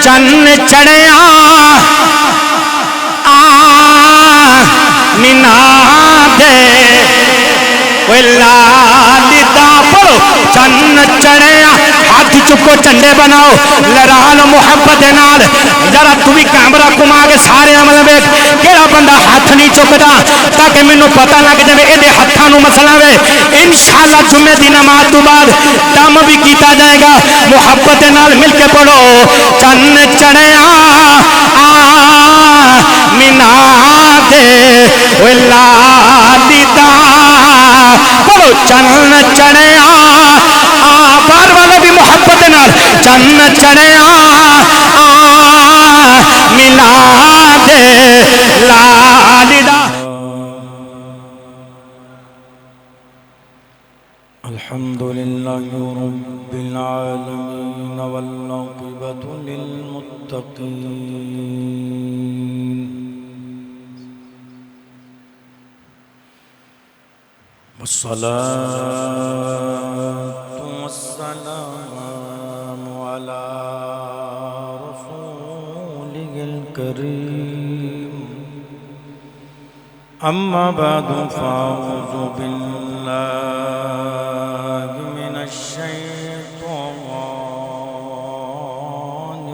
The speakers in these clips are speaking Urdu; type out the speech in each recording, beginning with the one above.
چن چڑھیا آمینہ دے لالی دا پڑھو چن چڑھیا ہاتھ چکو چنڈے بناؤ لران محبت نال ذرا تو بھی کیمرہ کما کے سارے عمل بیک کیڑا بندہ ہاتھ نہیں چکدا تاکہ مینوں پتہ لگ جائے اے دے ہتھاں نوں مسئلہ وے انشاءاللہ جمعے دی نماز تو بعد دم بھی کیتا جائے گا محبت نال مل کے پڑھو چن چڑھیا آمینہ دے لالی دا پڑھو چن چڑھیا بار والے بھی محبت نال چن چڑھیا آمینہ دے لالی دا الحمدللہ رب العالمین والعاقبۃ للمتقین والصلاة والسلام على رسوله الكريم أما بعد فأعوذ بالله من الشيطان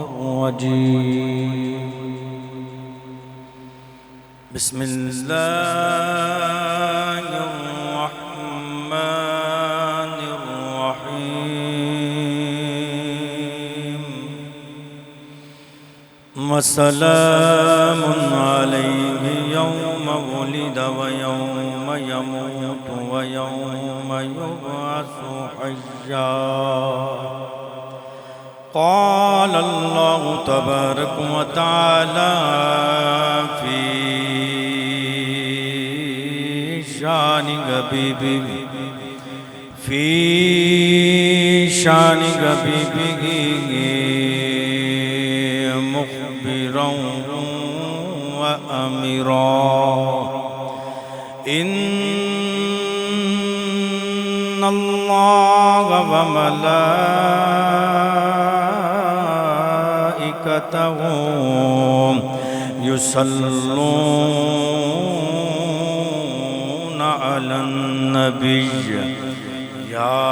الرجيم بسم الله الرحمن الرحيم وسلام عليه يوم ولد ويوم يموت ويوم يبعث حيا قال الله تبارك وتعالى في شان حبيبه مخبرا وأميرا إن الله وملائكته يصلون على النبي يا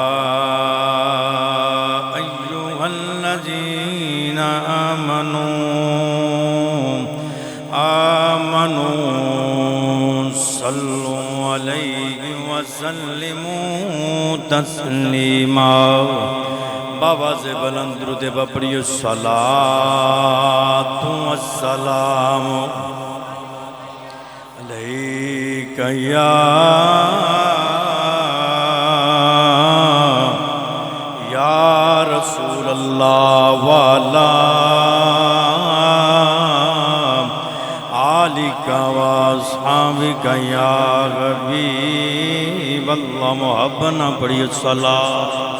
أيها الذين آمنوا صلوا عليه وسلموا تسلیما بابا سے بلند درود بپڑی الصلاة والسلام علیک یا رسول اللہ والا آلک واصحابک یا حبیب اللہ محبت نہ پڑھی الصلاة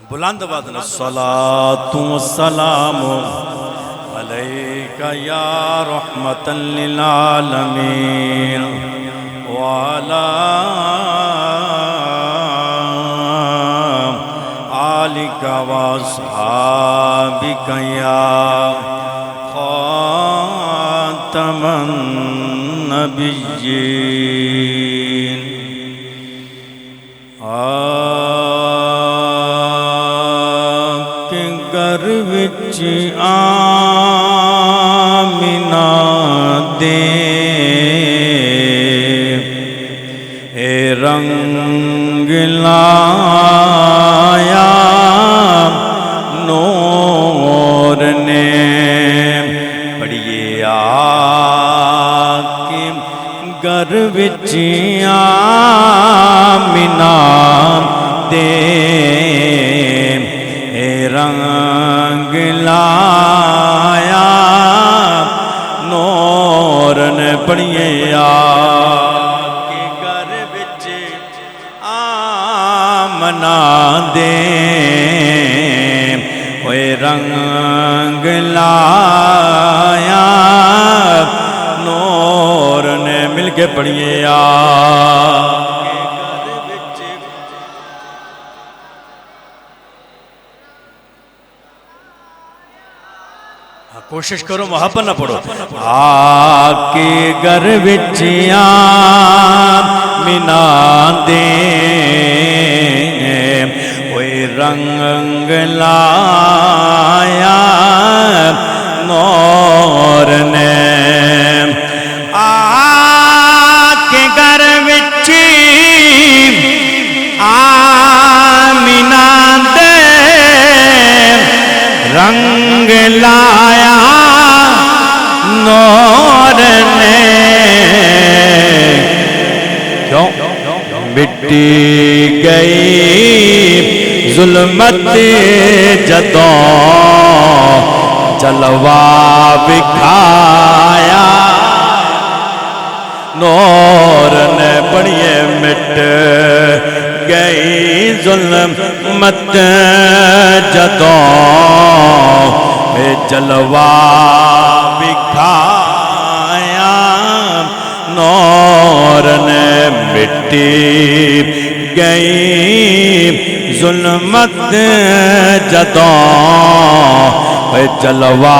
بلند بادن الصلاة والسلام علیک یا رحمتا للعالمین وعلا آلک واصحابک یا خاتم النبیین گھر وچ آمینہ دے اے رنگ لایا نور نے پڑھیے آکے گھر وچ آمینہ دے رنگ لایا نور نے پڑھیے آکے گھر وچ آمنا دے ہوئے رنگ لایا نور نے مل کے پڑھیے کوشش کرو محبت نہ پڑھو آ کے گھر وچ آمینہ دے کوئی رنگ لایا نور نے آ کے گھر وچ آمینہ دے رنگ لایا نور نے کیوں مٹی گئی ظلمت جدوں جلوہ بکھایا نور نے پڑھیے مٹ گئی ظلمت جدوں جلوہ بکھایا نور نے مٹی گئی ظلمت جدوں جلوہ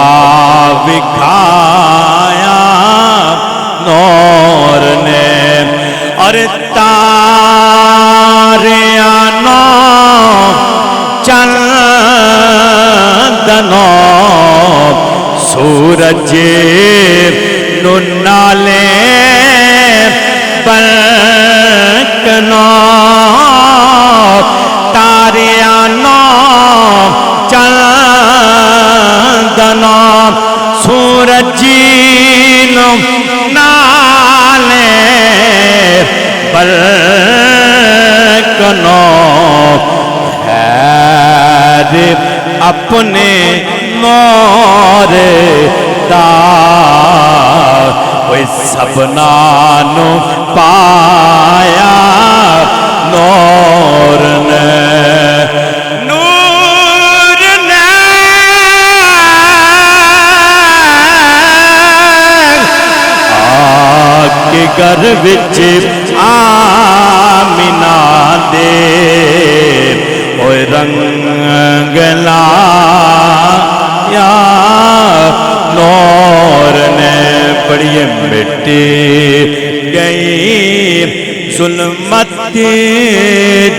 بکھایا نور نے اور تاریاں نو چندنوں سورج نو نالے برکنوں تاریاں نو چندنوں سورج نو نالے برکنوں خیر اپنے نور دا کوئی سبنانو پایا نور نے گھر وچ آمینہ دے اوے رنگ لایا نور نے بڑی مٹی گئی ظلمت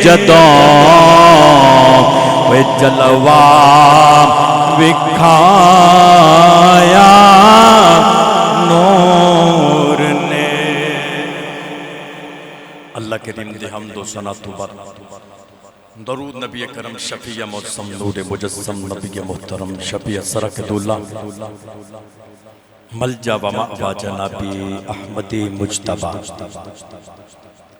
جدوں اوے جلوہ بکھایا نور نے اللہ کریم دے حمد و ثنا تو بر درود نبی کرم شفیع معصم نور مجسم نبی محترم شفیع سرک دولہ ملجا و مأوا جنابی احمدی مجتبہ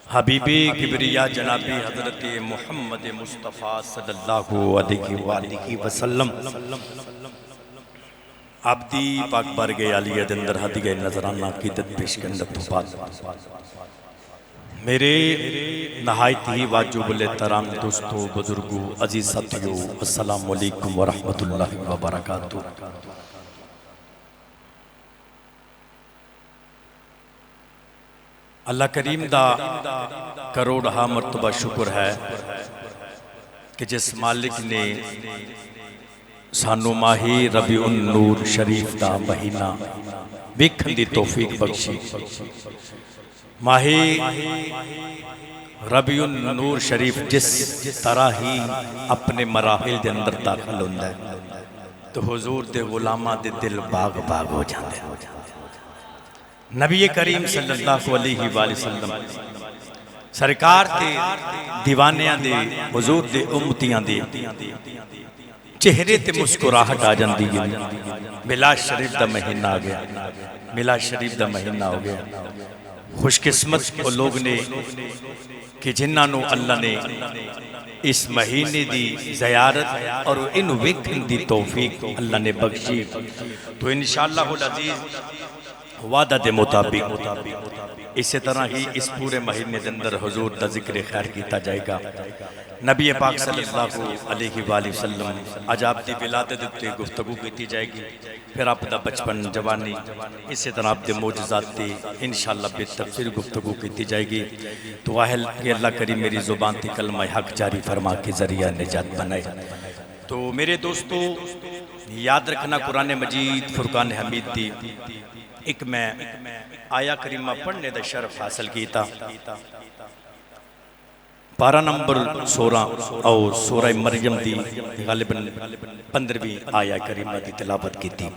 حبیبی کبریا جنابی حضرت محمد مصطفیٰ صلی اللہ علیہ وآلہ وسلم عبدی پاک بارگے علیہ دندر حدیگہ نظرانہ قیدت پیش کرنے تو بات میرے نہایت ہی واجب الاحترام دوستو بزرگو عزیز ساتھیو السلام علیکم ورحمت اللہ وبرکاتہ اللہ کریم دا کروڑہا مرتبہ شکر ہے کہ جس مالک نے سانو ماہی ربیع النور شریف دا مہینہ ویکھن دی توفیق بخشی ماہی ربیع النور شریف جس طرح ہی اپنے مراحل دے اندر داخل ہوندہ ہے تو حضور دے غلامہ دے دل باغ باغ ہو جاندے نبی کریم صلی اللہ علیہ وآلہ وسلم سرکار دے دیوانیاں دے حضور دے امتیاں دے چہرے تے مسکراہٹ آ جاندی ہے میلاد شریف دا مہینہ آ گیا میلاد شریف دا مہینہ ہو گیا خوش قسمت وہ لوگ نے کہ جنہاں نو اللہ نے اس مہینے دی زیارت اور ان ویکھن دی توفیق اللہ نے بخشی تو انشاءاللہ العزیز وعدہ دے مطابق اسی طرح ہی اس پورے مہینے کے اندر حضور دا ذکر خیر کیتا جائے گا. نبی پاک صلی اللہ علیہ وآلہ وسلم اج آپ دی ولادت تے گفتگو کیتی جائے گی. پھر آپ دا بچپن جوانی اسی طرح آپ دے معجزات تے انشاءاللہ بے تفصیل گفتگو کیتی جائے گی. تو اہل کہ اللہ کریم میری زبان تے کلمہ حق جاری فرما کے ذریعہ نجات بنائے. تو میرے دوستو یاد رکھنا قرآن مجید فرقان حمید دی ایک میں آیا کریمہ پڑھنے دا شرف حاصل کیتا. پارہ نمبر 16 اور سورہ مریم دی غالباً 15ویں آیا کریمہ دی تلاوت کی تھی.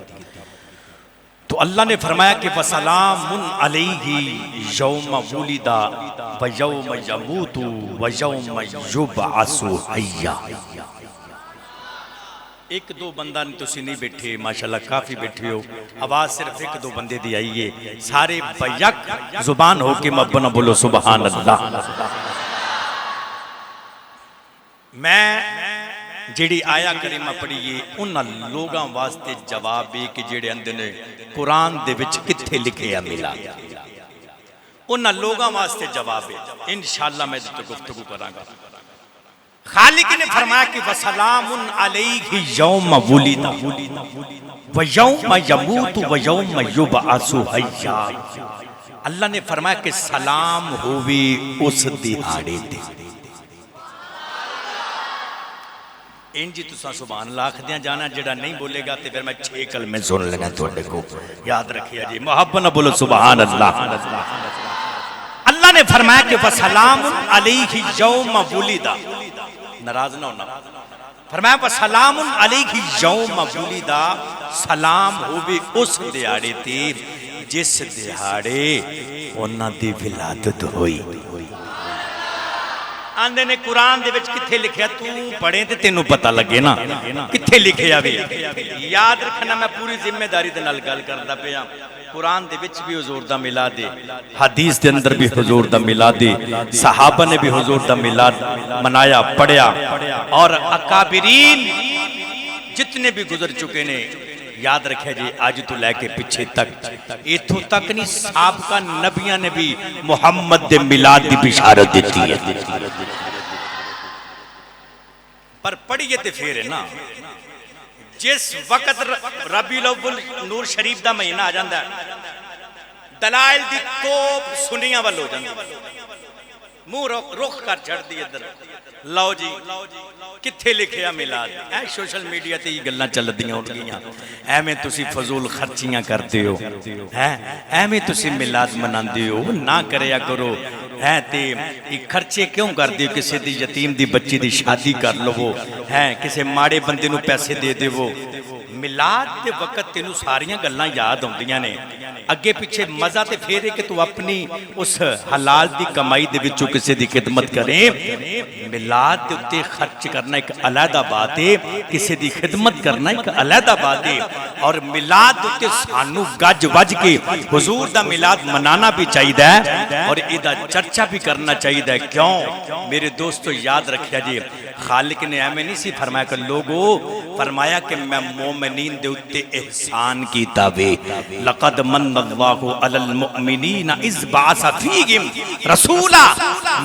تو اللہ نے فرمایا کہ وَسَلَامٌ عَلَيْهِ يَوْمَ وُلِدَ وَيَوْمَ يَمُوتُ وَيَوْمَ يُبْعَثُ حَيًّا. ایک دو بندہ نے تسی نہیں بیٹھے، ماشاءاللہ کافی بیٹھے ہو، آواز صرف ایک دو بندے دی آئیے، سارے بیک زبان ہو کے مبنہ بولو سبحان اللہ. میں جیڑی آیا کریمہ پڑھیے انہاں لوگاں واسطے جواب ہے کہ جیڑے اندر نے قرآن دے وچ کتھے لکھے یا ملا. انہاں لوگاں واسطے جواب ہے، انشاءاللہ میں تو گفتگو کراں گا. خالق نے فرمایا کہ وَسَلَامٌ عَلَيْهِ يَوْمَ وُلِدَ وَيَوْمَ يَمُوتُ وَيَوْمَ يُبْعَثُ حَيًّا. اللہ نے فرمایا کہ سلام ہووی اس دہاڑے تے. انجی تسا سبحان اللہ آخدیاں جانا جڑا نہیں بولے گا تے پھر میں 6 کلمے سن لینا توڑے کو یاد رکھیا جی. محبت نہ بولو سبحان اللہ. اللہ نے فرمایا کہ وَسَلَامٌ عَلَيْهِ يَوْمَ وُلِدَ، ناراض نہ ہونا، فرمایا وَسَلَامٌ عَلَيْهِ يَوْمَ وُلِدَ، سلام ہووی اس دیہاڑے تے جس دیہاڑے انہاں دی ولادت ہوئی. آندے نے قرآن دے وچ کتھے لکھیا، تو پڑھیں تے تینوں پتہ لگے نا کتھے لکھیا وی. یاد رکھنا میں پوری ذمہ داری دے نال گل کردا پیا. قرآن دے وچ بھی حضور دا میلاد ہے، حدیث دے اندر بھی حضور دا میلاد ہے، صحابہ نے بھی حضور دا میلاد منایا پڑھیا. اور اکابرین جتنے بھی گزر چکے نے یاد رکھے جی آج تو لے کے پیچھے تک ایتھوں تک نہیں سابقہ نبیاں نے بھی محمد دے میلاد دی بشارت دیتی ہے. پر پڑھیے تے پھر ہے نا جس وقت ربیع الاول نور شریف دا مہینہ آ جاندا ہے دلائل دی توپ سنیاں ول ہو جاندی، منہ رخ کر چڑھ دی ادھر. لو جی کتھے لکھیا میلاد. اے سوشل میڈیا تے یہ گلاں چل دیاں اٹھ گئیاں، ایویں تسی فضول خرچیاں کرتے ہو، ایویں تسی میلاد مناندے ہو. نہ کریا کرو تے خرچے کیوں کردے ہو؟ کسی دی یتیم دی بچی دی شادی کر لو، کسی ماڑے بندے نو پیسے دے دیو. میلاد دے وقت تینوں ساریاں گلاں یاد ہوندیاں نے، اگے پیچھے مزہ تے پھر ہے کہ تو اپنی اس حلال دی کمائی دے وچوں کسی دی خدمت کریں. میلاد دے اتے خرچ کرنا ایک علیحدہ بات ہے، کسی دی خدمت کرنا ایک علیحدہ بات ہے. اور میلاد دے اتے سانو گج وج کے حضور دا میلاد منانا بھی چاہیے اور ایدہ چرچا بھی کرنا چاہیے. کیوں میرے دوستو یاد رکھیا جی خالق نے ایمیں نہیں سی فرمایا کہ لوگو، فرمایا کہ میں مومنین دے اتے احسان کیتا وے. لقد من اللہ علی المؤمنین اذ بعث فیہم رسولا،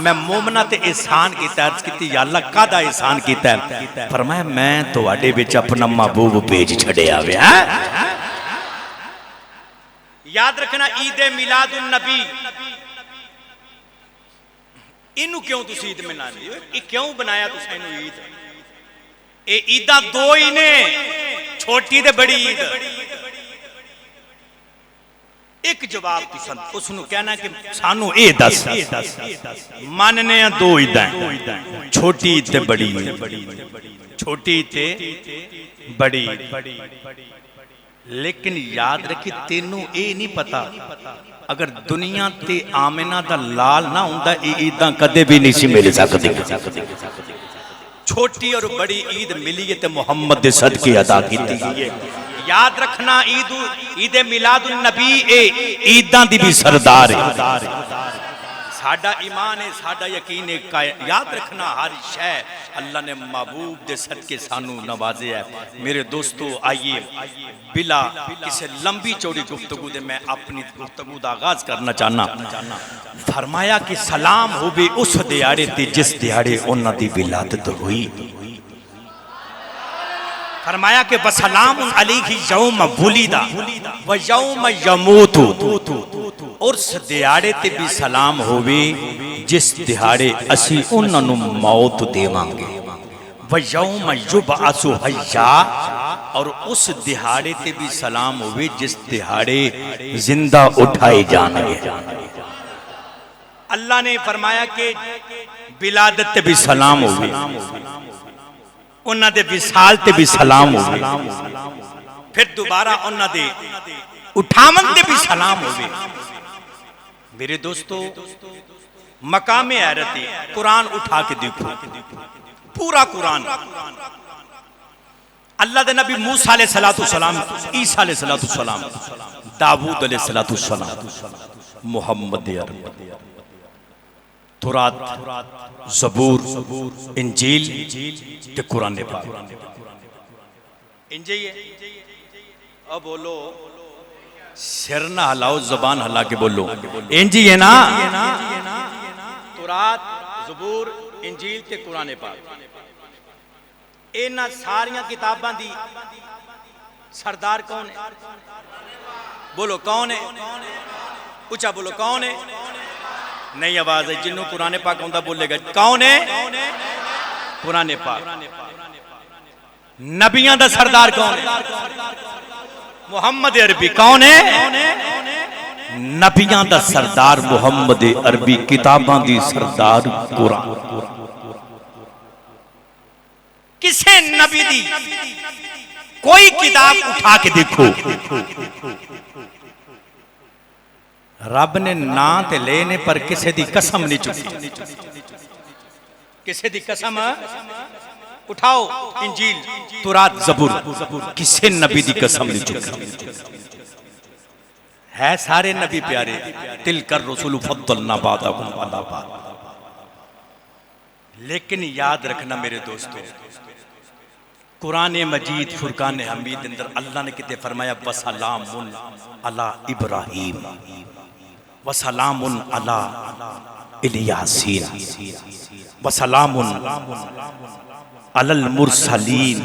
میں مومنہ تے احسان کیتا. عرض کیتی یا اللہ کادا احسان کیتا ہے؟ فرمایا میں تو اڈے بچ اپنا محبوب بھیج چھڑے آوے. یاد رکھنا عید میلاد النبی انہوں کیوں تسی عید میں ناندی ہو؟ یہ کیوں بنایا تسی انہوں عید؟ اے عیدہ دو ہی نے، چھوٹی دے بڑی عید. ایک جواب تسن اس نے کہنا کہ سانو اے دس ماننے ہیں دو عیدیں، چھوٹی عید تے بڑی عید، چھوٹی عید تے بڑی عید. لیکن یاد رکھی تینوں اے نہیں پتا اگر دنیا تے آمنہ دا لال نہ ہوندہ اے عیداں کدے بھی نہیں سی مل سکتی. چھوٹی اور بڑی عید ملی تے محمد دے صدقے ادا کیتی گئی ہے. یاد رکھنا عید میلاد النبی اے عیداں دی بھی سردار ہے. ساڈا ایمان ہے، ساڈا یقین ہے، یاد رکھنا ہر شے اللہ نے محبوب دے صدقے سانو نوازے ہے۔ میرے دوستو آئیے بلا کسی لمبی چوڑی گفتگو دے میں اپنی گفتگو دا آغاز کرنا چاہنا۔ فرمایا کہ سلام ہو بھی اس دیاڑے تے جس دیاڑے انہاں دی ولادت ہوئی۔ فرمایا کہ بسلام علیہ یوم ولیدا و یوم یموت، اور اس دیاڑے تے بھی سلام ہوئے جس دیاڑے اسی انہاں نوں موت دیواں گے، و یوم یبعث حیا، اور اس دیاڑے تے بھی سلام ہوئے جس دیاڑے زندہ اٹھائے جان گے۔ اللہ نے فرمایا کہ ولادت تے بھی سلام ہوئے، انہاں دے وصال تے بھی سلام ہوئے، پھر دوبارہ انہاں دے اٹھاون تے بھی سلام ہوئے۔ میرے دوستو مقام حیرت قرآن اٹھا کے دیکھو، پورا قرآن اللہ دے نبی موسیٰ علیہ السلام، عیسیٰ علیہ السلام، داؤد علیہ السلام، محمد عربی، تورات، زبور، انجیل تے قرآن پاک۔ انجیل اب بولو، سر نہ ہلاؤ، زبان ہلا کے بولو، انجی ہے نا؟ تورات، زبور، انجیل تے قرآن پاک، اینا ساریاں کتاباں دی سردار کون ہے؟ بولو کون ہے؟ اچھا بولو کون ہے؟ نہیں آواز ہے، جنہوں قرآن پاک ہوندہ بولے گا کون ہے؟ قرآن پاک۔ نبیان دا سردار کون ہے؟ محمد عربی۔ کون ہے؟ نبیان دا سردار محمد عربی، کتاباں دی سردار قرآن۔ کسے نبی دی کوئی کتاب اٹھا کے دیکھو، رب نے نا تے لینے پر کسے دی قسم نہیں چکی، کسے دی قسم اٹھاؤ، انجیل، تورات، زبور، کسے نبی دی قسم نہیں چکی ہے، سارے نبی پیارے۔ تلک الرسل فضلنا بعضهم علی بعض۔ لیکن یاد رکھنا میرے دوستو، قرآن مجید فرقان حمید اندر اللہ نے کہتے فرمایا وسلام علی ابراہیم وسلام علی الیاسین وسلام علی المرسلین۔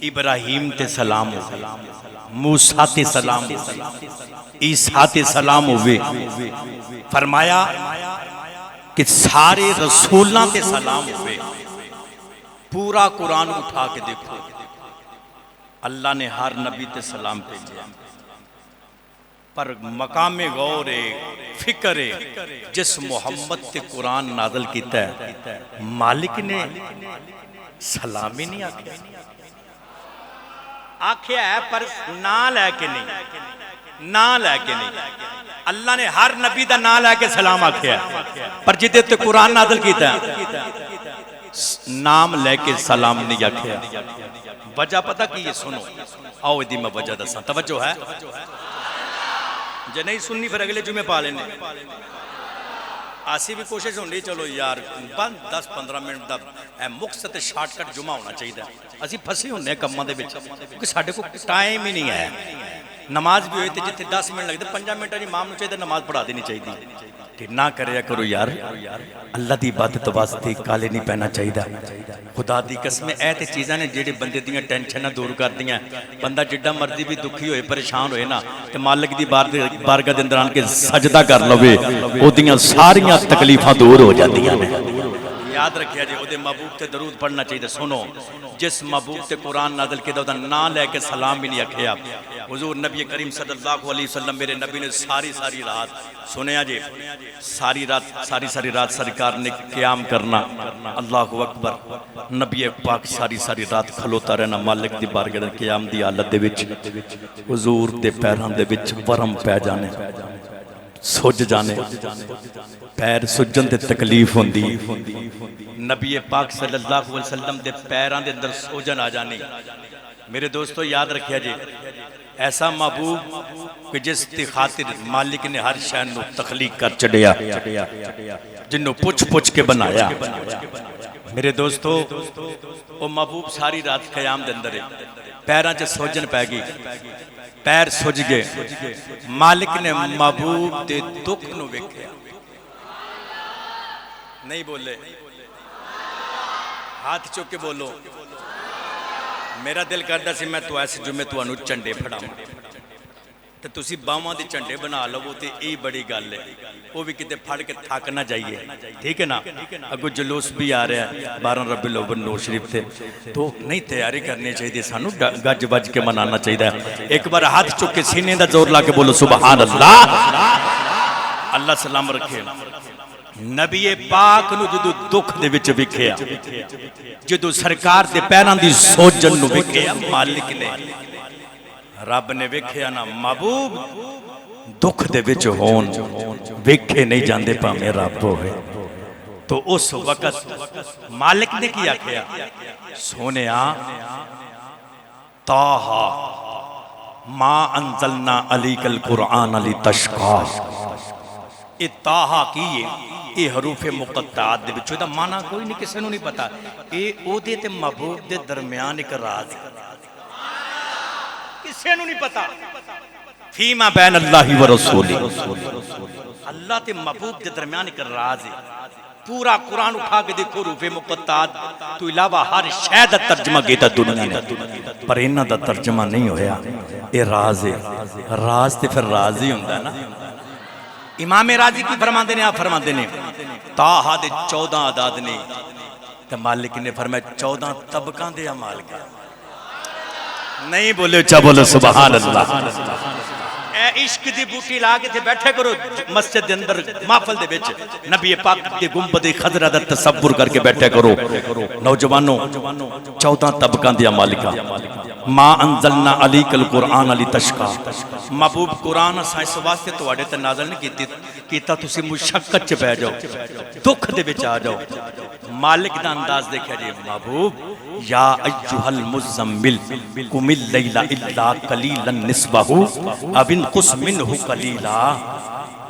ابراہیم تے سلام ہوئے، موسیٰ تے سلام ہوئے، عیسیٰ تے سلام ہوئے، فرمایا کہ سارے رسولوں تے سلام ہوئے۔ پورا قرآن اٹھا کے دیکھو، اللہ نے ہر نبی تے سلام بھیجے، پر مقام غور فکر جس محمد تے قرآن نازل کیتا ہے، مالک نے سلام ہی نہیں آکھیا، آکھیا ہے پر نہ لے کے نہیں، نہ لے کے نہیں۔ اللہ نے ہر نبی دا نہ لے کے سلام آکھیا ہے، پر جدے تے قرآن نازل کیتا ہے نام لے کے سلام نہیں آکھیا۔ وجہ پتہ کی یہ سنو، آؤ ادھی میں وجہ دساں، توجہ ہے؟ جے نہیں سننی پھر اگلے جمعے پا لینے، آسی بھی کوشش ہونی چلو یار 10-15 منٹ دا مقصد شارٹ کٹ جمعہ ہونا چاہیے۔ اسی پھنسے ہونے کماں دے وچ کیونکہ ساڈے کو ٹائم ہی نہیں ہے۔ نماز بھی ہوئی تھی جتنے 10 منٹ لگتے 5 منٹ جی امام نوں چاہیے نماز پڑھا دینی چاہیے، کہ نہ کریا کرو یار، اللہ دی عبادت واسطے کالے نہیں پہنا چاہیے۔ خدا دی قسم اے تے چیزاں نے جڑے بندے دیاں ٹینشناں دور کر دیاں، بندہ جڈا مرضی بھی دکھی ہوئے پریشان ہوئے نا تے مالک دی بارگاہ دے اندر آن کے سجدہ کر لوے، او دیاں ساریاں تکلیفاں دور ہو جاندیاں نے۔ یاد رکھیا جی، او دے محبوب تے درود پڑھنا چاہیے۔ سنو، جس محبوب تے قرآن نازل کیتا او دا نام لے کے سلام بھی نہیں آکھیا۔ حضور نبی کریم صلی اللہ علیہ وسلم میرے نبی نے ساری رات سنیا جی، ساری رات سرکار نے قیام کرنا، اللہ اکبر، نبی پاک ساری رات کھلوتا رہنا مالک دی بارگاہ دے قیام دی حالت دے وچ، حضور دے پیراں دے وچ ورم پہ جانے، سج جانے، پیر سجن تے تکلیف ہوندی، نبی پاک صلی اللہ علیہ وسلم دے پیراں دے اندر سوجن آ جانی۔ میرے دوستو یاد رکھیا جی، ایسا محبوب کہ جس کی خاطر مالک نے ہر شے نو تخلیق کر چڑیا جنوں پوچھ پوچھ کے بنایا میرے دوستو وہ محبوب ساری رات قیام دے اندر پیراں چ سوجن پے گئی پیر سج گئے مالک نے محبوب دے دکھ نو ویکھیا نہیں بولے ہاتھ چوک کے بولو میرا دل کردا سی میں تو ایسے جمعے تانوں چنڈے پھڑاواں تے تسی باواں دے چنڈے بنا لو تے ای بڑی گل ہے وہ بھی کتے پھڑ کے تھک نہ جائیے ٹھیک ہے نا اگو جلوس بھی آ رہا ہے 12 ربیع الاول نور شریف تے تو نہیں تیاری کرنی چاہیے سانو گج بج کے منانا چاہیے ایک بار ہاتھ چک کے سینے دا زور لا کے بولو سبحان اللہ اللہ سلام رکھے نبی پاک نو جدو دکھ دے وچ وکھیا جدو سرکار دے پیراں دی سوجن نو وکھیا مالک نے رب نے وکھیا نا محبوب دکھ دے وچ ہون وکھے نہیں جاندے پاویں رب ہوئے تو اس وقت مالک نے کیا کیا سونیا طٰہٰ ما انزلنا علیک القرآن لتشقیٰ یہ طٰہٰ کی یہ حروف مقطعات دے بچو دا معنی کوئی نہیں کسے نو نہیں پتا یہ او دے تے محبوب دے درمیان ایک راز کسے نو نہیں پتا فیما بین اللہ و رسولی اللہ تے محبوب دے درمیان ایک راز ہے پورا قرآن اٹھا کے دیکھو حروف مقطعات تو علاوہ ہر شے دا ترجمہ کیتا دنیا نے پر انہاں دا ترجمہ نہیں ہویا یہ راز ہے راز تے پھر راز ہی ہوندا ہے نا امام راضی کی فرماندے نے آپ فرماندے نے طٰہٰ دے 14 اعداد نے تو مالک نے فرمایا 14 طبقاں دے اعمال کا نہیں بولے اچھا بولو سبحان اللہ اے عشق دی بوٹی لا کے تھے بیٹھے کرو مسجد دے اندر محفل دے وچ نبی پاک دے گنبد خضرا دا تصور کر کے بیٹھے کرو نوجوانوں 14 طبقاں دے اعمال کا ما انزلنا علیک القرآن لتشقیٰ محبوب قرآن اس واسطے تواڈے تے نازل نہیں کیتا تسی مشقت چ پے جاؤ دکھ دے وچ آ جاؤ مالک دا انداز دیکھا جی محبوب یا ایھا المزمل قم اللیل الا قلیلا نصفہ او انقص منہ قلیلا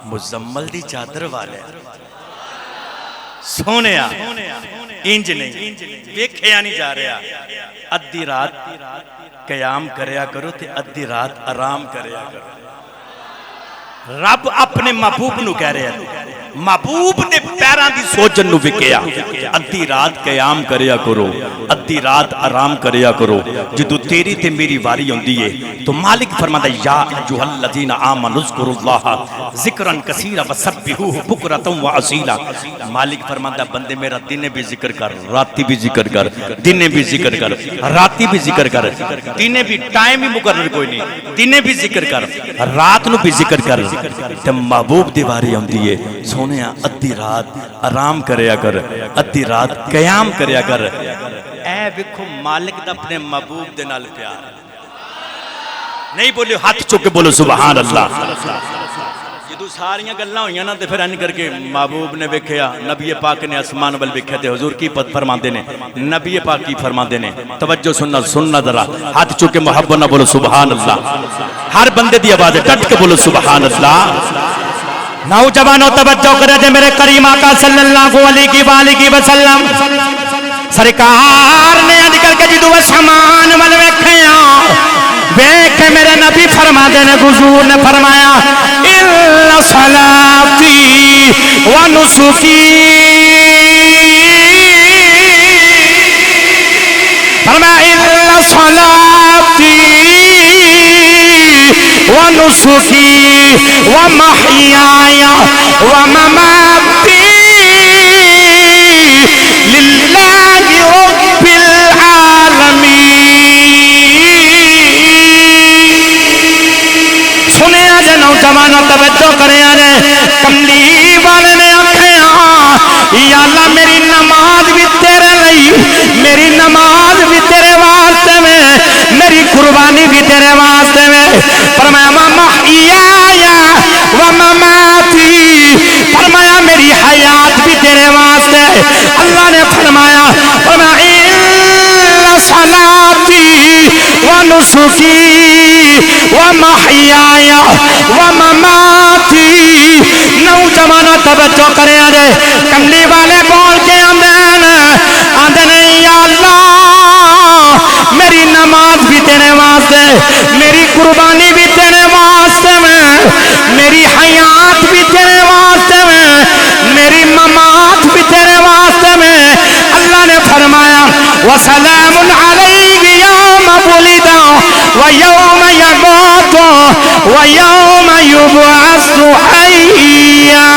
مزمل دی چادر والے سونیا انج نہیں ویکھیا نہیں جا رہا ادھی رات قیام کریا کرو تے ادھی رات آرام کریا کرو رب اپنے محبوب نو کہہ رہے ہیں محبوب نے پیراں دی سوجن نو وکیا ادھی رات قیام کریا کرو ادھی رات آرام کریا کرو جدو تیری تے میری واری ہوندی ہے تو مالک فرماتا ہے یا ایھا الذین آمنوا اذکروا اللہ ذکرا کثیرا وسبحوہ بکرۃ وعصیلا مالک فرماتا ہے بندے میرا دن بھی ذکر کر راتی بھی ذکر کر دن بھی ذکر کر راتی بھی ذکر کر دن بھی ٹائم ہی مقرر کوئی نہیں دن بھی ذکر کر رات نو بھی ذکر کر تے محبوب دی واری ہوندی ہے سونیا ادھی رات آرام کریا کر ادھی رات قیام کریا کر اے ویکھو مالک دا اپنے محبوب دے نال پیار نہیں بولے ہاتھ چوک کے بولو سبحان اللہ جدو ساریاں گلاں ہوئیاں نا تے پھر ان کر کے محبوب نے ویکھیا نبی پاک نے آسمان ول ویکھیا تے حضور کی پت فرماندے نے نبی پاک کی فرماندے نے توجہ سننا ذرا ہاتھ چوک کے محبت نہ بولو سبحان اللہ ہر بندے دی آواز ڈٹ کے بولو سبحان اللہ نوجوانوں توجہ کرے جے میرے کریم آقا صلی اللہ علیہ وآلہ وسلم سرکار نے نکل کے جدو سامان ول ویکھیا ویکھ میرے نبی فرما دے نے حضور نے فرمایا ان صلاتی و نسکی فرمایا ان صلاتی ونسکی ومحیای ومماتی للہ رب العالمین سنے آجے نوجوانوں توجہ کرے آجے کملی والے نے آکھیا یا اللہ میری نماز بھی تیرے لئی میری نماز بھی تیرے واسطے میں میری قربانی بھی تیرے واسطے میں فرمایا محیایا ومماتی فرمایا میری حیات بھی تیرے واسطے اللہ نے فرمایا ان صلاتی ونسکی ومحیای ومماتی. نوجوان توجہ کرے آجے کملی والے بول کے آندے نہیں یا اللہ میری نماز بھی تیرے واسطے، میری قربانی بھی تیرے واسطے میں، میری حیات بھی تیرے واسطے میں، میری ممات بھی تیرے واسطے میں. اللہ نے فرمایا وَسَلَامٌ عَلَيْهِ يَوْمَ وُلِدَ وَيَوْمَ يَمُوتُ وَيَوْمَ يُبْعَثُ حَيًّا.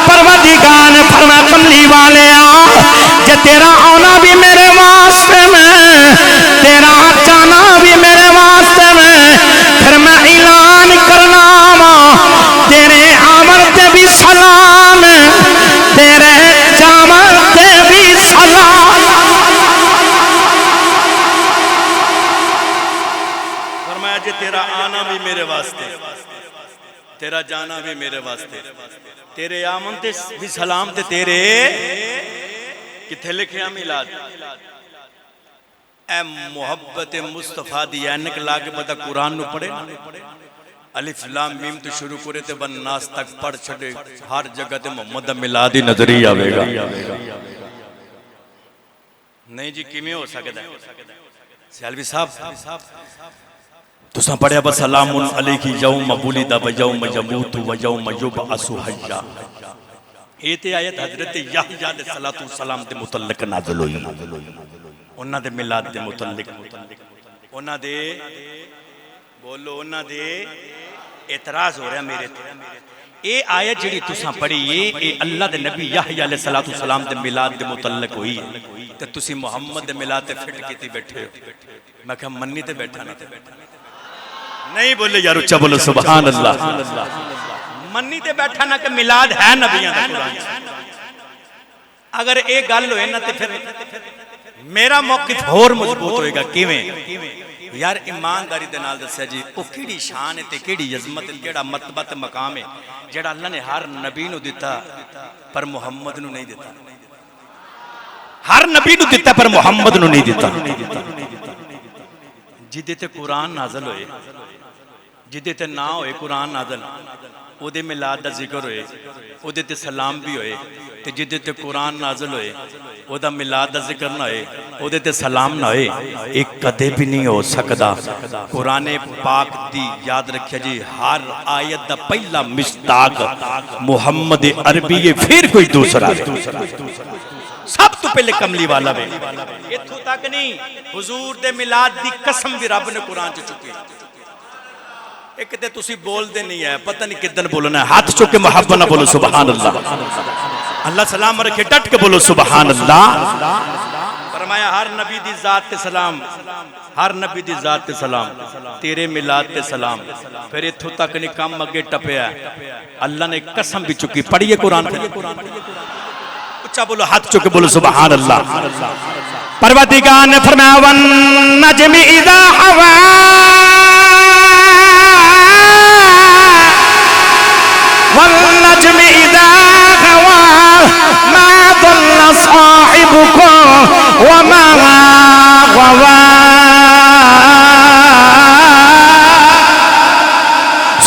پروردگار نے فرمایا کملی والے جے تیرا آنا بھی میرے واسطے میں، تیرا جانا بھی میرے واسطے میں، پھر میں اعلان کرنا تیرے آمد تے بھی سلام، تیرے جامد تے بھی سلام. فرمایا جی تیرا آنا بھی میرے واسطے، تیرا جانا بھی میرے واسطے، تیرے آمن تے بھی سلام تے تیرے کتھے لکھیا میلاد. اے محبت مصطفیٰ دی اینک لا کے بتا قرآن نو پڑھے الف لام میم تو شروع کرے تے بن ناس تک پڑھ چھڑے ہر جگہ تے محمد میلادی نظری آوے گا. نہیں جی کیمیں ہو سکتا ہے سیالوی صاحب تُساں پڑھیا بس سلام علیکی یوم ولد و یوم یموت و یوم یبعث حیا. ایتے آیت حضرت یحییٰ علیہ السلام دے متعلق نازل ہوئی، انہاں دے میلاد دے متعلق، انہاں دے بولو انہاں دے اعتراض ہو رہا میرے تے. اے آیت جڑی تُساں پڑھی اے اللہ دے نبی یحییٰ علیہ السلام دے میلاد دے متعلق ہوئی تے تُسی محمد دے میلاد تے فٹ کیتی بیٹھے ہو. میں کہا منی تے بیٹھا نہ تے نہیں بولے یار اچھا بولو سبحان اللہ. منی تے بیٹھا نہ کہ میلاد ہے نبیاں دا قرآن. اگر ایک گل ہوئے نہ تے پھر میرا موقف اور مضبوط ہوئے گا. کیویں یار ایمانداری دے نال دسیا جی او کیڑی شان ہے تے کیڑی عظمت ہے کیڑا مرتبہ تے مقام ہے جڑا اللہ نے ہر نبی نو دیتا پر محمد نو نہیں دیتا. ہر نبی نو دیتا پر محمد نو نہیں دیتا. جدے تے قرآن نازل ہوئے، جدے تے نہ ہوئے قرآن نازل، او دے میلاد دا ذکر ہوئے، او دے تے سلام بھی ہوئے. تے جدے تے قرآن نازل ہوئے او دا میلاد دا ذکر نہ ہوئے، او دے تے سلام نہ ہوئے. ایک کدے بھی نہیں ہو سکدا. قرآن پاک دی یاد رکھیا جی ہر آیت دا پہلا مصداق محمد عربی ہے، پھر کوئی دوسرا سب تو پہلے کملی والا بے. اتھو تک نہیں حضور دے میلاد دی قسم بھی رب نے قرآن چ چکی. ایک تے تسی بول دے نہیں ہے پتہ نہیں کدن بولنا ہے. ہاتھ چکے محبت نہ بولو سبحان اللہ. اللہ سلام رکھے ڈٹ کے بولو سبحان اللہ. فرمایا ہر نبی دی ذات تے سلام، ہر نبی دی ذات تے سلام، تیرے میلاد تے سلام. پھر اتھو تک نہیں کام اگے ٹپیا. اللہ نے قسم بھی چکی. پڑھیے قرآن. اچھا بولو ہاتھ چکے بولو سبحان اللہ. پروردگار نے فرمایا والنجم اذا ہوا والنجم اذا ہوا ما ضل صاحبكم وما غوا.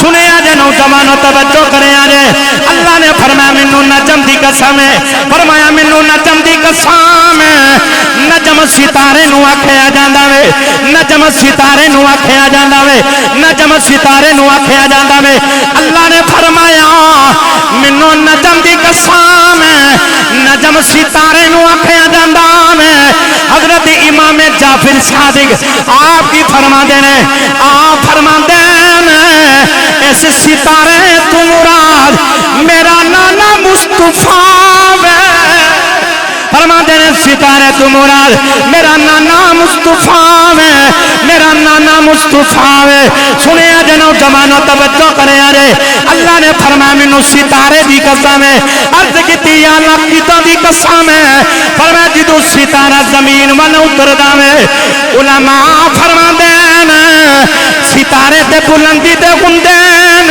سنے آجے نوجوانوں توجہ کریں آجے اللہ نے فرمایا منو نجم دی قسم ہے. فرمایا منو نجم دی قسم ہے. نجم ستارے نو آکھیا جاندا وے، نجم ستارے نو آکھیا جاندا وے، نجم ستارے نو آکھیا جاندا وے. اللہ نے فرمایا منو نجم دی قسم ہے، نجم ستارے نو آکھیا جاندا وے. حضرت امام جعفر صادق آپ کی فرما دینے، آپ فرما دینے اس ستارے تو مراد میرا نانا مصطفیٰ وے. فرما دینے ستارے تو مراد میرا نانا مصطفیٰ وے، میرا نانا مصطفیٰ وے. سنے آجے نوجوانوں توجہ کرے آجے اللہ نے فرمایا منو ستارے دی قسم ہے. عرض کیتی یا اللہ کتوں دی قسم ہے. فرمایا جدو ستارہ زمین ون اتر داوے علماء فرما دینے ستارے تے بلندی تے گندین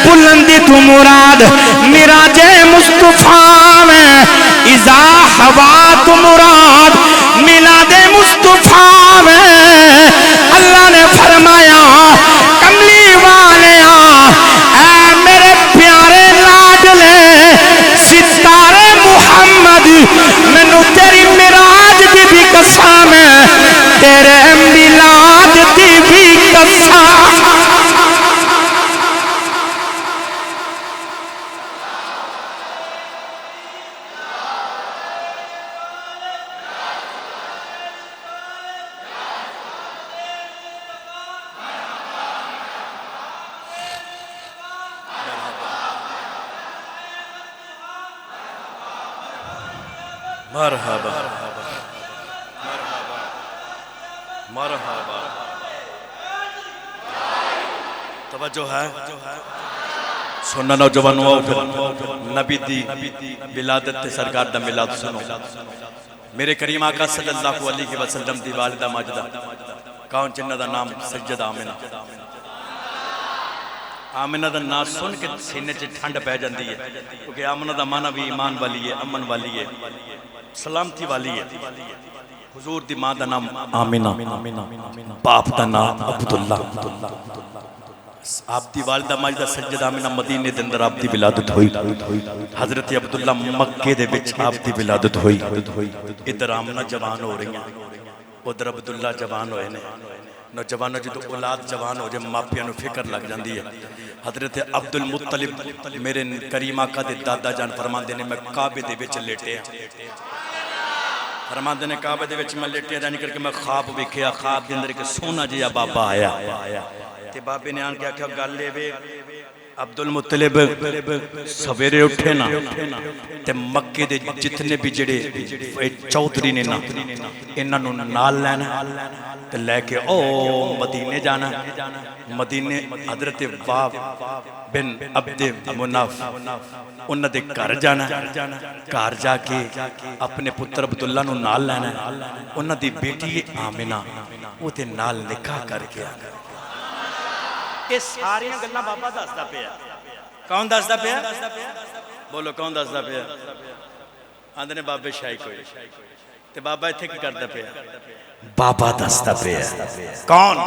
بلندی تو مراد مراج مصطفیٰ میں اذا ہوا تو مراد میلاد مصطفیٰ میں مرحبا مرحبا توجہ ہے سننا نوجوانوں نبی دی ولادت تے سرکار دا میلاد سنو میرے کریم آقا صلی اللہ علیہ وسلم دی والدہ ماجدہ کون جنہ دا نام سیدہ آمنہ آمنہ دا نام سن کے سینے چ ٹھنڈ پہ جاندی ہے کیونکہ آمنہ دا معنی بھی ایمان والی ہے امن والی ہے سلامتی والی ہے حضور دی ماں دا نام آمنہ باپ دا نام عبداللہ آپ دی والدہ ماجدہ سیدہ آمنہ مدینے دے اندر آپ دی ولادت ہوئی حضرت عبداللہ مکے دے وچ آپ دی ولادت ہوئی ادھر آمنہ جوان ہو رہی ہیں ادھر عبداللہ جوان ہوئے نے نوجوانوں جدو اولاد جوان ہو جائے ماپیاں نو فکر لگ جاندی ہے حضرت عبد المطلب میرے کریم آقا دے دادا جان فرماندے نے میں کعبے دے وچ لیٹے ہیں فرماندے نے کعبے دے وچ میں لیٹے ہیں کر کے میں خواب ویکھیا خواب دے اندر ایک سونا جہا بابا آیا تے بابے نے آن کے آکھیا گل لے وے عبد المطلب سویرے اٹھے نا تے مکے دے جتنے بھی جڑے چودھری نے نا انہاں نو نال لینا تے لے کے او مدینے جانا مدینے حضرت واب بن عبد مناف انہاں دے گھر جانا گھر جا کے اپنے پتر عبداللہ نو نال لینا انہاں دی بیٹی آمنہ او تے نال نکاح کر کے آنا یہ ساری گلنا بابا دستا پیا کون دستا پیا بولو کون دستا پیا آندھے نے بابے شاہی کوئی تے بابا ایتھے کی کرتا پیا بابا دستا پیا کون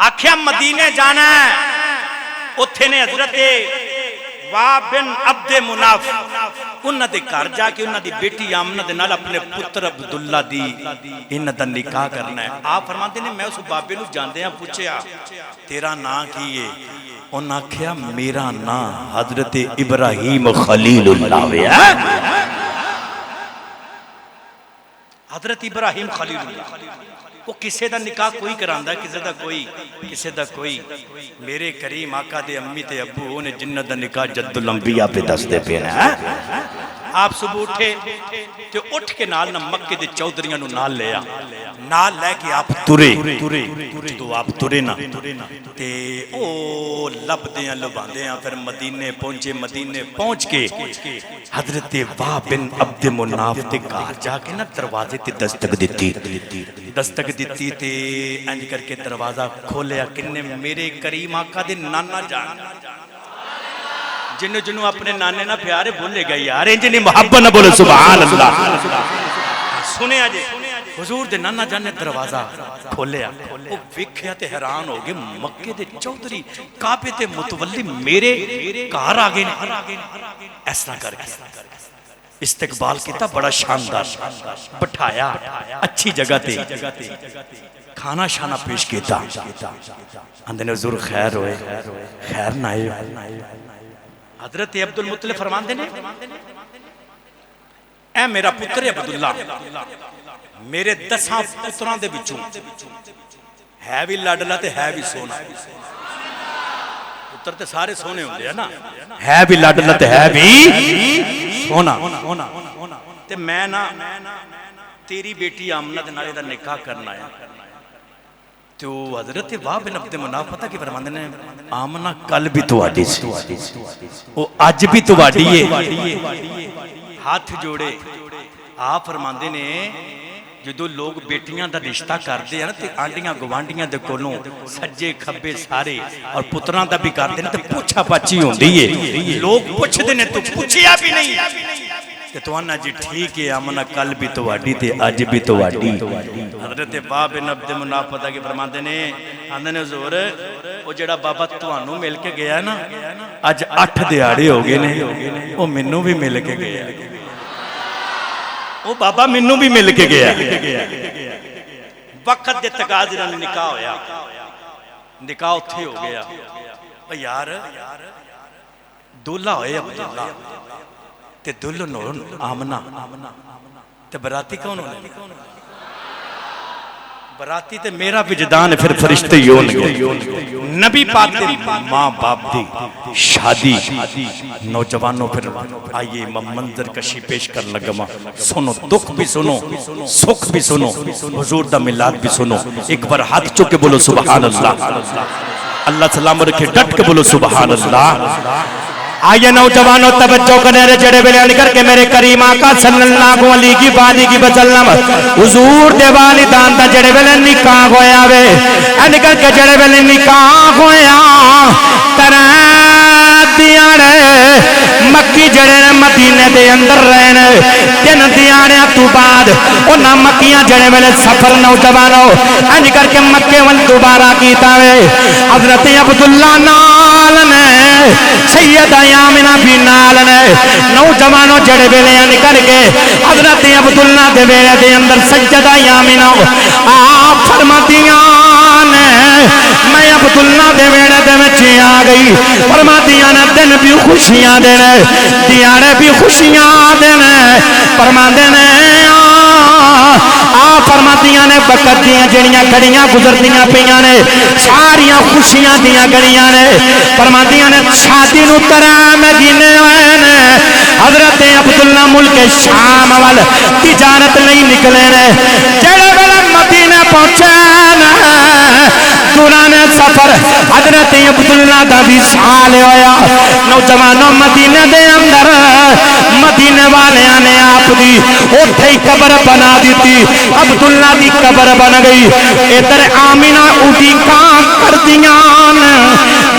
آکھیا مدینے جانا ہے اتھے نے حضرت واب بن عبد مناف انہاں دے گھر جا کے انہاں دی بیٹی آمنہ دے نال اپنے پتر عبداللہ دی انہاں دا نکاح کرنا ہے آپ فرماتے ہیں میں اس بابے نو جاندے ہیں پوچھیا تیرا نام کی ہے انہاں کہا میرا نام حضرت ابراہیم خلیل اللہ ہے حضرت ابراہیم خلیل اللہ وہ کسے دا نکاح کوئی کراندہ کسے دا کوئی میرے کریم آقا دے امی تے ابو نے جنہ دا نکاح جد الانبیاء پہ دستے پہ نا آپ صبح اٹھے تے اٹھ کے نال نہ مکے دے چودھریاں نو نال لیا نال لے کے آپ ترے تو آپ ترے نا تے او لب دیاں لباندے ہیں پھر مدینے پہنچ کے حضرت واب بن عبد مناف تے گھر جا کے نا دروازے تے دستک دیتی تے انج کر کے دروازہ کھولیا کنے میرے کریم آقا دے نانا جان جنہوں اپنے نانے نہ پیارے بھولے گئے یار انجنی محبت نہ بولے سبحان اللہ سنے آجے حضور دے نانا جان نے دروازہ کھولیا وہ وکھیا تے حیران ہو گئے مکے دے چودھری کعبے تے متولی میرے کار آگے نے اس طرح کر کے استقبال کیتا بڑا شاندار بٹھایا اچھی جگہ تے کھانا شانا پیش کیتا اندھے نے حضور خیر ہوئے خیر نہ آئے حضرت عبد المطلب فرمان دینے اے میرا پتر عبداللہ میرے 10 پتران دے بچوں ہے بھی لڑلا تے ہے بھی سونا پتر تے سارے سونے ہوں دے نا ہے بھی لڑلا تے ہے بھی سونا تے میں نا تیری بیٹی آمنہ دے نالے دا نکاح کرنا ہے تو حضرت واب بن عبد مناف پتہ کی فرماندے نے آمنہ کل بھی تو آڈی سی وہ آج بھی تو آڈی ہے ہاتھ جوڑے آپ فرماندے نے جدو لوگ بیٹیاں دا رشتہ کردے ہیں تے آنڈیاں گوانڈیاں دے کولوں سجے کھبے سارے اور پتران دا بھی کردے ہیں تے پوچھا پاچی ہوں دیئے لوگ پوچھ دینے تو پوچھیا بھی نہیں کہ تو آنا جی ٹھیک ہے آمنہ کل بھی تو آڈی تے آج بھی تو آڈی حضرت واب بن عبد مناف پتہ کے فرماندے نے آندے نے حضور وہ جڑا بابا توانوں مل کے گیا ہے نا آج 8 دیاڑے ہو گئے نے وہ منوں بھی مل کے گیا وہ بابا منوں بھی مل کے گیا وقت دے تقاضے نال نکاح ہویا نکاح اتھے ہو گیا یار دولہ ہوئے عبداللہ تے دلو نور آمنہ تے براتی کون ہونے براتی تے میرا وجدان پھر فرشتے ہی ہون گے نبی پاک دے ماں باپ دی شادی نوجوانوں پھر آئیے منظر کشی پیش کر لگا ماں سنو دکھ بھی سنو سکھ بھی سنو حضور دا میلاد بھی سنو ایک بار ہاتھ چکے بولو سبحان اللہ اللہ سلام رکھے ڈٹ کے بولو سبحان اللہ آئیے نوجوانوں توجہ کرنے رہے جڑے بیان کر کے میرے کریم آقا صلی اللہ علیہ وسلم حضور دے والدان دا جڑے بیان نکاح ہویا وے این کر کے جڑے بیان نکاح ہویا ترہ دیانے مکی جڑے مدینے دے اندر رہنے تین دیانے تو بعد انہاں مکیاں جڑے بیان سفر نوجوانوں این کر کے مکے وال دوبارہ کیتا وے حضرت عبداللہ نال نے سیدہ آمنہ بھی نال نے نوجوانوں جڑے بیلے نکل کے حضرت عبداللہ دے بیلے دے اندر سجدہ آمنہ آپ فرماتیاں نے میں عبداللہ دے بیلے دے وچے آ گئی فرماتیاں نے دن بھی خوشیاں دینے دیانے بھی خوشیاں دینے فرماتے نے آپ فرماتیاں نے وقت دیاں جڑیاں گھڑیاں گزردیاں پیاں نے ساریاں خوشیاں دیاں گھڑیاں نے فرماتیاں نے شادی نو ترہ مہینے ہوئے نے حضرت عبداللہ ملک شام وال تجارت نہیں نکلے نے جڑے ویلے مدینے پہنچے نے دوران سفر حضرت عبداللہ دا بھی سال ہویا نوجوانوں مدینے دے اندر مدینے والے نے آپ دی اٹھے ہی قبر بنا دیتی عبداللہ دی قبر بن گئی ادھر آمینہ اٹھی کان کر دیاں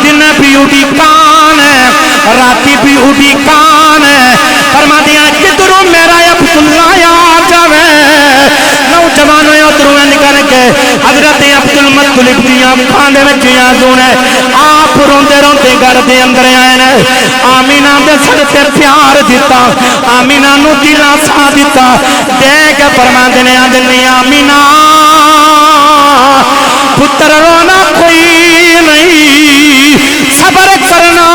دن بھی اٹھی کان راتی بھی اٹھی کان فرما دیا کدھروں میرا عبداللہ آ جاوے نوجوانوں ادھروں نکل کے حضرت عبدالمطلب دیاں کھاندے میں جیاں دونے آپ روندے روندے گھر دے اندر آئے نے آمینہ دے سر تے پیار دیتا آمینہ نو دلا سا دیتا دیکھ فرما دینے آدھنی آمینہ پتر رونا کوئی نہیں صبر کرنا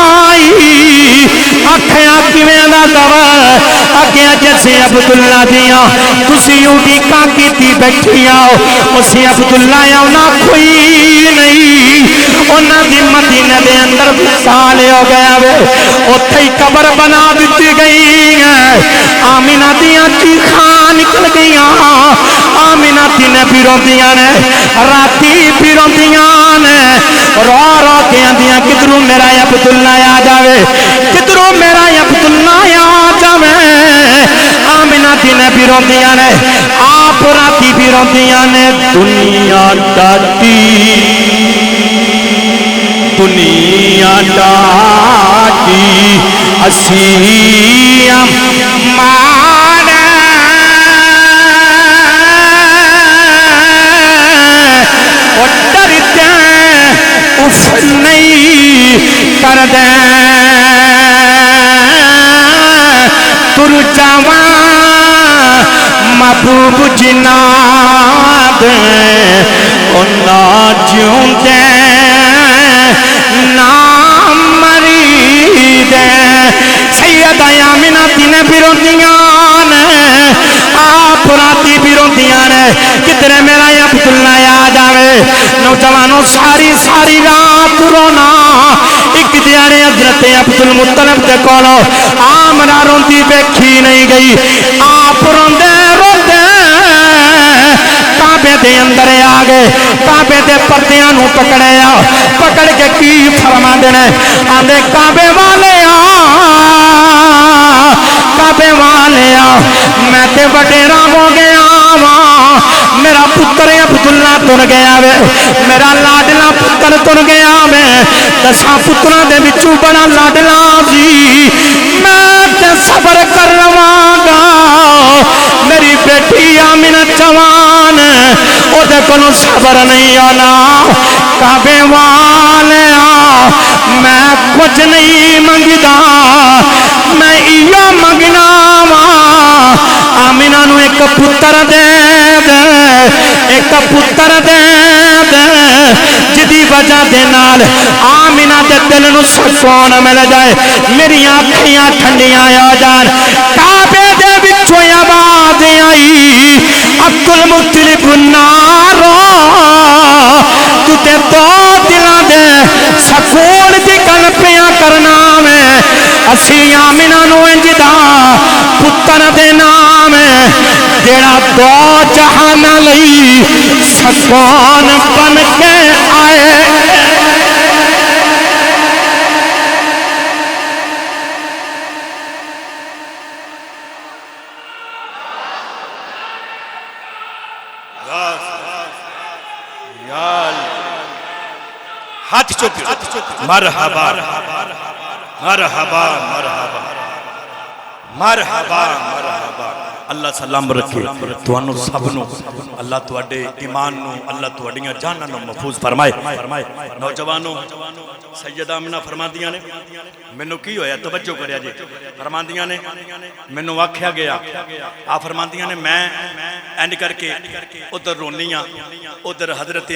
آنکھیاں کیویں دا دوا اگیا جیسے عبداللہ دیاں تسی اٹھی کا کیتی بیٹھی آؤ اسی عبداللہ آنا کوئی نہیں انہاں دی مدینے دے اندر سال ہو گیا وے اوتھے ہی قبر بنا دیتی گئی ہے آمینہ دیاں چیخاں نکل گئیاں آمینہ دینے بھی روندیاں نے راتی بھی روندیاں نے رو رو کے اندیاں کدھروں میرا عبداللہ آ جاوے کدھروں میرا عبداللہ آ جاوے آمینہ دینے بھی روندیاں نے آپ راتی بھی روندیاں نے دنیا ڈاٹی اسیاں مانا اور ڈرتے اف نہیں کر دیں تر جوان محبوب جناب انہا جیوں دیں نام مری دیں سیدہ آمینہ تینے بھی روندیاں نے آپ راتی بھی روندیاں نے کتنے میرا عبداللہ آ جاوے نوجوانوں ساری رات رونا ایک دیانے حضرت عبدالمطلب دے کولو آمنہ روندی بیکھی نہیں گئی آپ روندے روندے کعبے دے اندر آگے کعبے دے پردیاں نو پکڑے پکڑ کے کی فرما دینے آندے کعبے والے کعبے والے میں تے وڈیرا ہو گیا میرا پتر عبداللہ تر گیا وے میرا لاڈلا پتر تر گیا وے دساں پتروں دے وچوں بڑا لاڈلا سی میں تے صبر کر رہاں گا میری بیٹی آمینہ جوان او دے کولوں صبر نہیں آنا کعبے والے میں کچھ نہیں منگدا میں ایو منگنا وا آمینہ نو ایک پتر دے ایک پتر دے جدی وجہ دے نال آمینہ دے دل نو سکون مل جائے میری آنکھیاں ٹھنڈیاں آ جان کعبے دے وچوں آواز آئی عبدالمطلب نارو اسی آمنہ نو انجدہ پتر دے نام جیڑا دو جہان لئی سکون بن کے آئے ہاتھ چوک مرحبا مرحبا مرحبا مرحبا مرحبا اللہ سلام رکھے توانو سب نو اللہ تواڈے ایمان نو اللہ تواڈیاں جاناں نو محفوظ فرمائے نوجوانوں سیدہ آمنہ فرماندیاں نے مینوں کی ہویا توجہ کریا جی فرماندیاں نے مینوں آکھیا گیا آپ فرماندیاں نے میں اینڈ کر کے ادھر رونیاں ادھر حضرت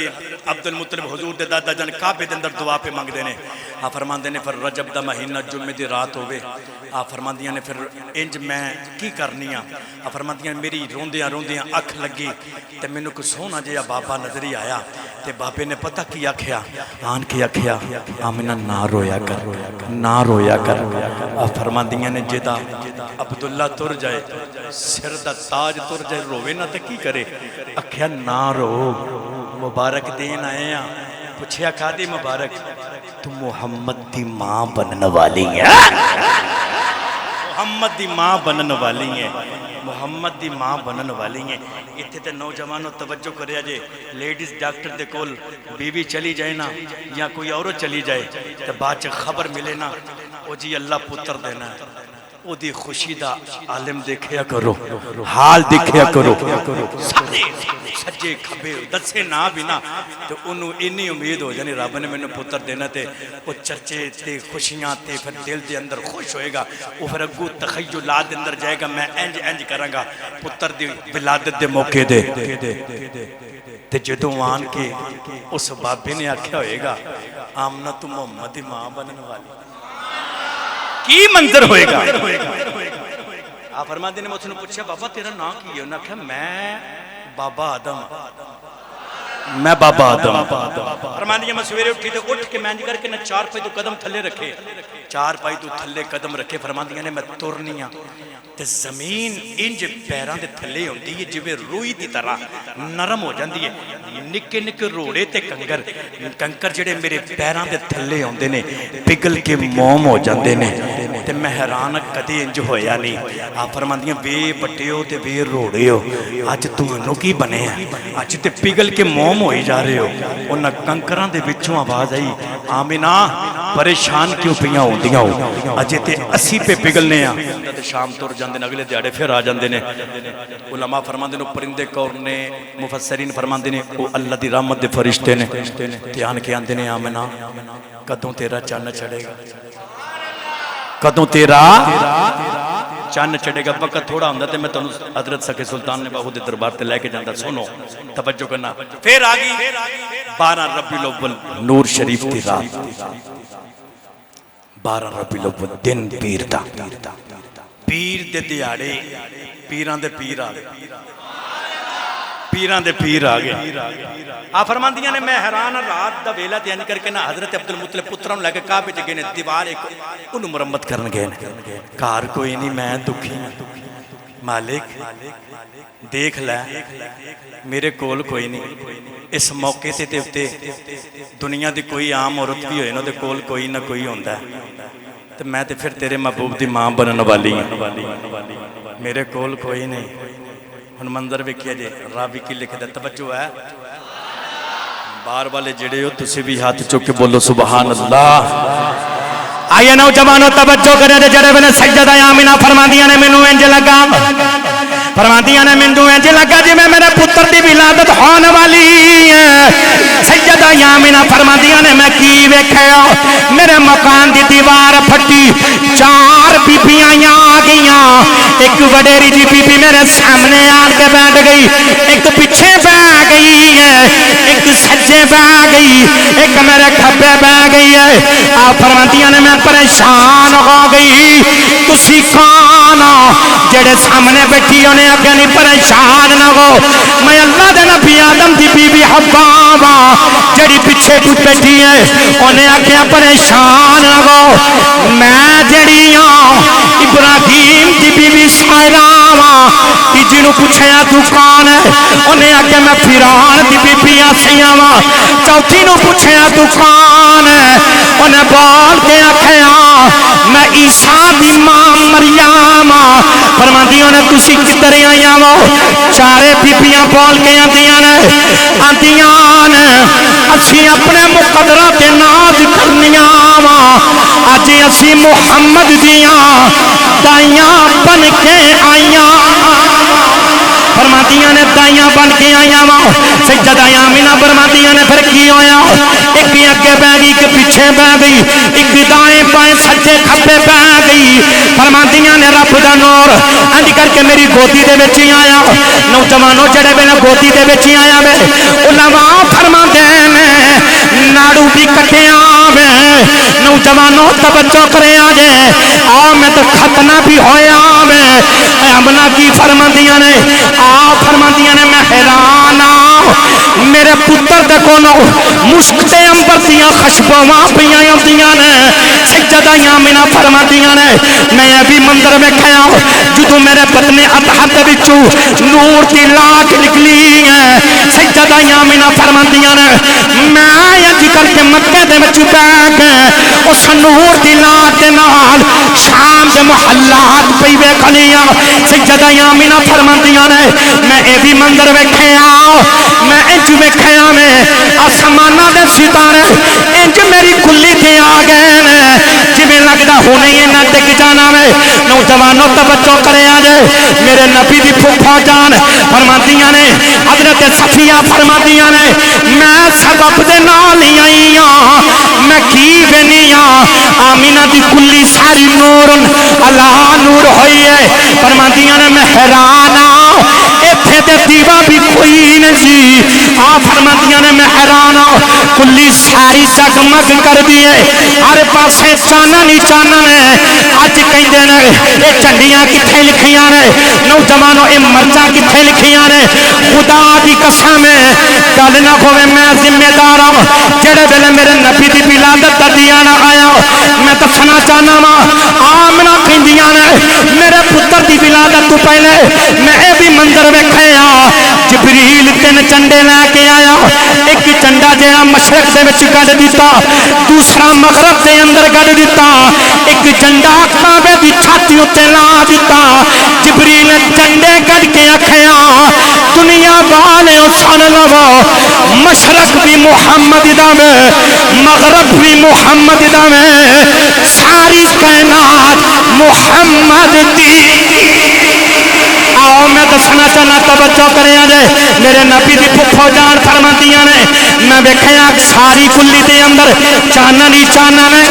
عبد المطلب حضور دے دادا جان کعبے دے اندر دعا پہ مانگدے نے آپ فرماندے نے پھر رجب دا مہینہ جمعے دی رات ہوے آپ فرماندیاں نے پھر انج میں کی کرنی آپ فرماندیاں میری روندیاں روندیاں اکھ لگی تے مینوں کو سونا جیا بابا نظری آیا تے بابے نے پتہ کی آکھیا آن کے آکھیا آمنہ نہ رویا کر نہ رویا کر آپ فرماندیاں نے جدا عبداللہ تر جائے سر دا تاج تر جائے روے نہ تے کی کرے آکھیا نہ رو مبارک دین آئے ہیں پوچھیا کھادی مبارک تو محمد دی ماں بننے والی ہے محمد دی ماں بننے والی ہیں محمد دی ماں بننے والی ہیں اتھے تے نوجوانوں توجہ کریا جے لیڈیز ڈاکٹر دے کول بیوی چلی جائے نا یا کوئی اورو چلی جائے تے بعد خبر ملے نا او جی اللہ پتر دینا ہے او دی خوشی دا عالم دیکھیا کرو حال دیکھیا کرو سجے کھبے دسے نہ بنا تو انہوں انی امید ہو جانی رب نے میں نے پتر دینا تے وہ چرچے تے خوشیاں تے پھر دل دے اندر خوش ہوئے گا وہ پھر اگو تخیلات دے اندر جائے گا میں انج انج کروں گا پتر دی ولادت دے موقع دے تے جدوں آن کے اس بابے نے آکھیا ہوئے گا آمنہ تو محمد دی ماں بننے والی کی منظر ہوئے گا آپ فرماندے نے مجھ سے پوچھا بابا تیرا نام کی ہے انہوں نے کہا میں بابا آدم میں بابا آدم فرماندے نے میں سویرے اٹھی تو اٹھ کے میں کر کے نہ چار پائی تو قدم تھلے رکھے چار پائی تو تھلے قدم رکھے فرماندے نے میں تورنیاں تے زمین انج پیران دے تھلے ہوندی ہے جویں روئی دی طرح نرم ہو جاندی ہے نکے نکے روڑے تے کنکر جڑے میرے پیران دے تھلے ہوندے نے پگل کے موم ہو جاندے نے تے میں حیران کدی انج ہویا نہیں آپ فرماندیاں وے بٹے ہو تے وے روڑے ہو اج تانوں کی بنے ہیں اج تے پگل کے موم ہوئی جا رہے ہو انہاں کنکراں دے وچوں آواز آئی آمنہ پریشان کیوں پیاں ہوندیاں ہو اج تے اسی پہ پگلنے ہیں تے شام تر جاندے نے اگلے دیہاڑے پھر آ جاندے نے علماء فرماندے نے پرندے کور نے مفسرین فرماندے نے او اللہ دی رحمت دے فرشتے نے دھیان کے آندے نے آمنہ کدوں تیرا چن چڑھے گا کدوں تیرا چن چڑھے گا وقت تھوڑا ہوندا تے میں تانوں حضرت سکے سلطان نے باہو دے دربار تے لے کے جاندا سنو توجہ کرنا پھر آ گئی 12 ربیع الاول نور شریف دی رات 12 ربیع الاول دن پیر دا پیر دے دیاڑے پیران دے پیر آ گئے پیران دے پیر آ گئے آپ فرماندیاں نے میں حیران رات دا ویلا تے یعنی کر کے نا حضرت عبد المطلب پتروں لے کے کعبے چ گئے نے دیوار ایک انہوں مرمت کرن گئے نے کار کوئی نہیں میں دکھی مالک دیکھ لے میرے کول کوئی نہیں اس موقع تے تے دنیا دی کوئی عام عورت بھی ہوئے نا دے کول کوئی نہ کوئی ہوندا ہے تو میں تے پھر تیرے محبوب دی ماں بننے والی ہیں میرے کول کوئی نہیں ہن منظر ویکھیا جے راوی کی لکھ دے توجہ ہے بار والے جڑے ہو تسی بھی ہاتھ چوک کے بولو سبحان اللہ آئیے نوجوانوں توجہ کرے تے جڑے ویلے سجدہ آمنہ فرماندیاں نے مینوں انج لگا فرماندیاں نے مینوں انج لگا جویں میرے پتر دی ولادت ہون والی ہے سیدہ آمنہ فرماندیاں نے میں کی ویکھیا میرے مکان دی دیوار پھٹی 4 بیبیاں آ گئیاں ایک وڈیری جی بی بی میرے سامنے آن کے بیٹھ گئی ایک پیچھے بیٹھ گئی ہے ایک سجے بیٹھ گئی ایک میرے کھبے بیٹھ گئی ہے آپ فرماندیاں نے میں پریشان ہو گئی تسی کون جڑے سامنے بیٹھی انہیں آگے نہیں پریشان نہ ہو میں اللہ دے نبی آدم دی بی بی حوا جڑی پیچھے تو بیٹھی ہے انہیں آگے پریشان نہ ہو میں جڑی ابراہیم دی بی بی سائرہ جنہوں پوچھیا تو کون ہے انہیں آگے میں فیران دی بی بی آسیاں چوتھی نو پوچھیا تو کون ہے انہیں بول کے آکھیا میں عیسیٰ دی ماں مریم فرماندیوں نے تسی کدھر آیا وہ چارے بیبیاں بول کے آندیاں نے اسی اپنے مقدرہ تے ناز کرنیاں آج اسی محمد دیاں دائیاں بن کے آئیاں فرماتیاں نے دائیاں بن کے آئیاں سجدہ آمینہ فرماتیاں نے پھر کی ہویا ایک اگے بہ گئی ایک پیچھے بہ گئی ایک دائیں بائیں سجے کھپے بہ گئی فرماتیاں نے رب دا نور انج کر کے میری گودی دے وچ آیا نوجوانوں جڑے میرے گودی دے وچ آیا میں علماء فرماتے ہیں ناڑو بھی کٹیا میں نوجوانوں توجہ کرے آجے میں تو ختنہ بھی ہویا میں امنا کی فرماندیاں نے فرماندیاں نے میں حیران میرے پتر دیکھو نو مشکتے امبر دیاں خشبواں پیاں ہوندیاں نے سجدہ آمینہ فرماندیاں نے میں یہ بھی منظر میں کھیا جدو میرے پتنے اطہر دے وچوں نور کی لاٹ نکلی ہے سجدہ آمینہ فرماندیاں نے میں اج کر کے مکے دے وچ بیٹھ اس نور کی لاٹ دے نال شام دے محلات پئی ویکھنیاں سجدہ آمینہ فرماندیاں نے میں یہ بھی منظر ویکھیا میں انج ویکھیا میں آسماناں دے ستارے انج میری کلی تے آ گئے نے جویں لگدا ہونے ہی نہ ڈگ جانا میں نوجوانوں توجہ کرے آجے میرے نبی دی پھپھا جان فرماندیاں نے حضرت صفیہ فرماندیاں نے میں سبب دے نال ہی آئی میں کی بنی آمینہ دی کلی ساری نور اللہ نور ہوئی ہے فرماندیاں نے میں حیران ایتھے تے دیوا بھی کوئی نہیں فرماندیاں نے میں حیران کلی ساری جگمگ کر دیے ہر پاسے چانن ہی چانن ہے اج کہندے نے اے چنڈیاں کتھے لکھیاں نے نوجوانوں اے مرچاں کتھے لکھیاں نے خدا دی قسم ہے گل نہ ہوے میں ذمہ دار ہوں جڑے ویلے میرے نبی دی ولادت دا دیانا آیا میں دسنا چاہنا وا آمنہ کہندیاں نے میرے پتر دی ولادت تو پہلے میں اے بھی منظر ویکھیا جبریل 3 چنڈے لے کے آیا ایک چنڈا جہاں مشرق دے وچ کڈ دیتا دوسرا مغرب دے اندر کڈ دیتا ایک چنڈا کعبے دی چھاتی اُتے لا دیتا جبریل چنڈے کڈ کے آکھیا دنیا والے سن لو مشرق بھی محمد دا میں مغرب بھی محمد دا میں ساری کائنات محمد دی آؤ میں دسنا چاہنا توجہ کرے آجے میرے نبی دی پھپھو جان فرماندیاں نے میں ویکھیا ساری کلی دے اندر چانن ہی چانن ہے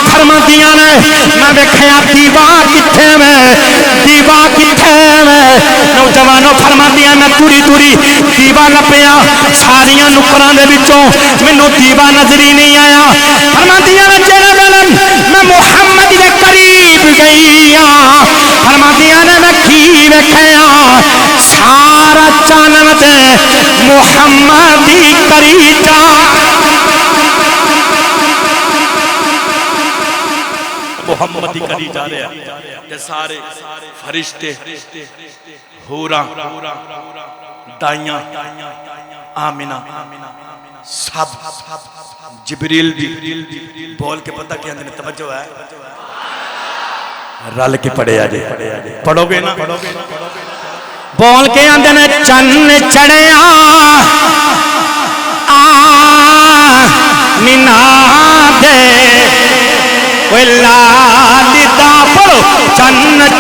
فرماندیاں نے میں ویکھیا دیوا کتھے میں دیوا کتھے میں نوجوانوں فرماندیاں میں توری توری دیوا لپیا ساریاں نکراں دے وچوں مینوں دیوا نظر ہی نہیں آیا فرماندیاں نے جڑے ویلے میں محمد دے قریب گئی فرماندیاں نے میں کی ویکھیا سارا چانن تے محمد دی کری جا محمد دی کری جا رہے ہیں کہ سارے فرشتے حوراں دائیاں آمینہ سب جبریل بھی بول کے پتہ کیا اندر توجہ ہے رل کے پڑھے آجے پڑھو گے نا بول کے اندر چن چڑھیا آمینہ دے لالی دا پڑھو چن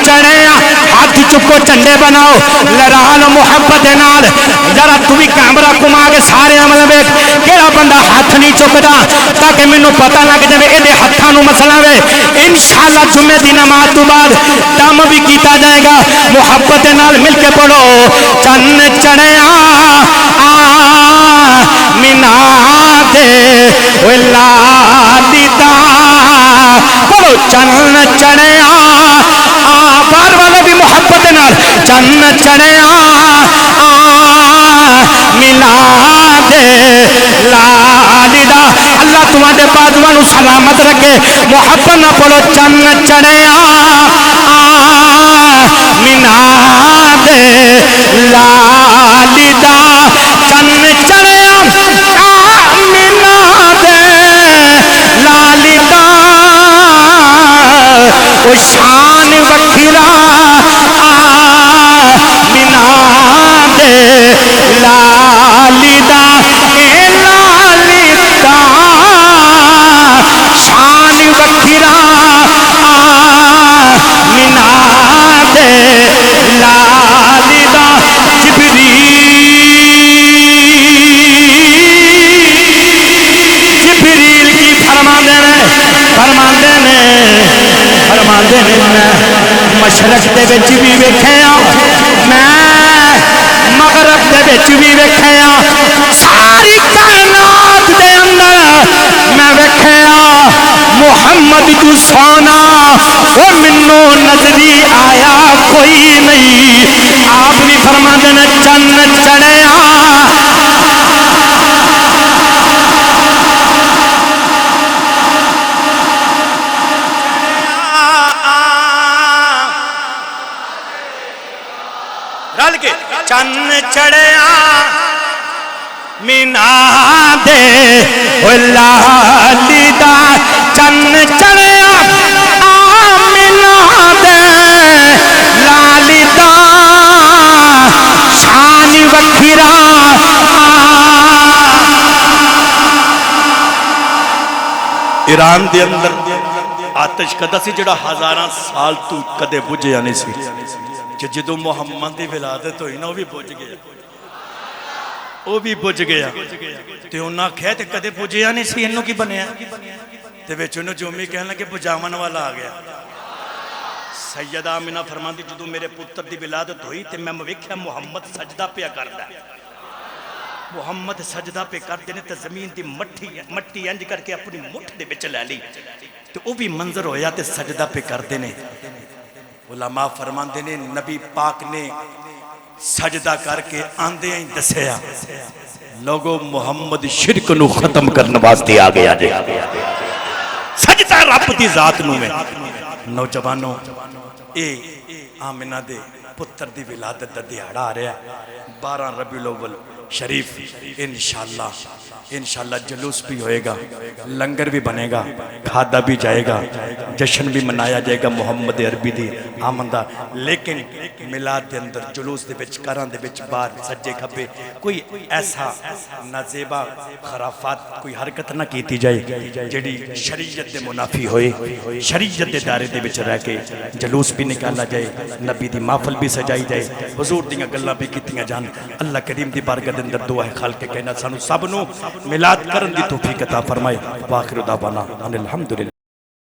چڑھیا ہاتھ چکو چنڈے بناؤ لڑال محبت نال ذرا تو بھی کیمرہ کما کے سارے عمل ویکھ کیڑا بندہ ہاتھ نہیں چکدا تاکہ مینوں پتہ لگ جائے ایدے ہاتھاں نوں مسئلہ وے انشاءاللہ جمعے دی نماز تو بعد دم بھی کیتا جائے گا محبت نال مل کے پڑھو چن چڑھیا آمینہ دے لالی دا پڑھو چن چڑھیا بار والے بھی محبت چن چڑیا میلاد لالی دا اللہ تمہارے بازوانو سلامت رکھے محبت نہ بولو چن چڑیا میلاد لالی دا چن چڑیا میلاد لالی دا وہ شان وکھرا میلاد لالی دا اے لالی دا شان وکھرا میلاد لالی دا جبریل کی فرماندے نے میں مشرق دے وچ بھی ویکھیا میں مغرب دے وچ بھی ویکھیا ساری کائنات دے اندر میں ویکھیا محمد تو سونا وہ منو نظری آیا کوئی نہیں آپ بھی فرماندے نے چن چڑھیا چن چڑیا میلاد لالی دا چن چڑیا میلاد لالی دا شان وکھرا ایران دے اندر آتش کدا سی جڑا ہزاراں سال تو کدے بجھیا نہیں سی کہ جدو محمد دی ولادت ہوئی نا وہ بھی بجھ گیا وہ بھی بجھ گیا تے انہاں کہے تے کدے بجھیا نہیں سی انہوں کی بنیا تے ویچونوں جومی کہنا کہ بجامن والا آ گیا سیدہ آمینہ فرماندی جدو میرے پتر دی ولادت ہوئی تے میں مویکھیا محمد سجدہ پہ کردا ہے محمد سجدہ پہ کردے نے تے زمین دی مٹی انج کر کے اپنی مٹھ دے بچ لے لی تے وہ بھی منظر ہویا تے سجدہ پہ کردے نے علماء فرماندے نے نبی پاک نے سجدہ کر کے آندے ہیں دسیا لوگوں محمد شرک نو ختم کرنے واسطے آ گیا جے سجدہ رب دی ذات نو میں نوجوانوں اے آمنہ دے پتر دی ولادت دا دیہڑا آ رہا 12 ربیع الاول شریف انشاءاللہ جلوس بھی ہوئے گا لنگر بھی بنے گا کھادا بھی جائے گا جشن بھی منایا جائے گا محمد عربی دی آمندہ لیکن میلاد دے اندر جلوس دے بچ کاران دے بچ بار سجے کھپے کوئی ایسا نازیبہ خرافات کوئی حرکت نہ کیتی جائے جڑی شریعت دے منافی ہوئے شریعت دے دارے دے بچ رہ کے جلوس بھی نکالا جائے نبی دی محفل بھی سجائی جائے حضور دیاں گلاں بھی کیتیاں جان اللہ کریم دی بارگاہ دے اندر دعا ہے خالق کائنات سانو سب نو میلاد کرن دی توفیق عطا فرمائے واخر دعوانا ان الحمدللہ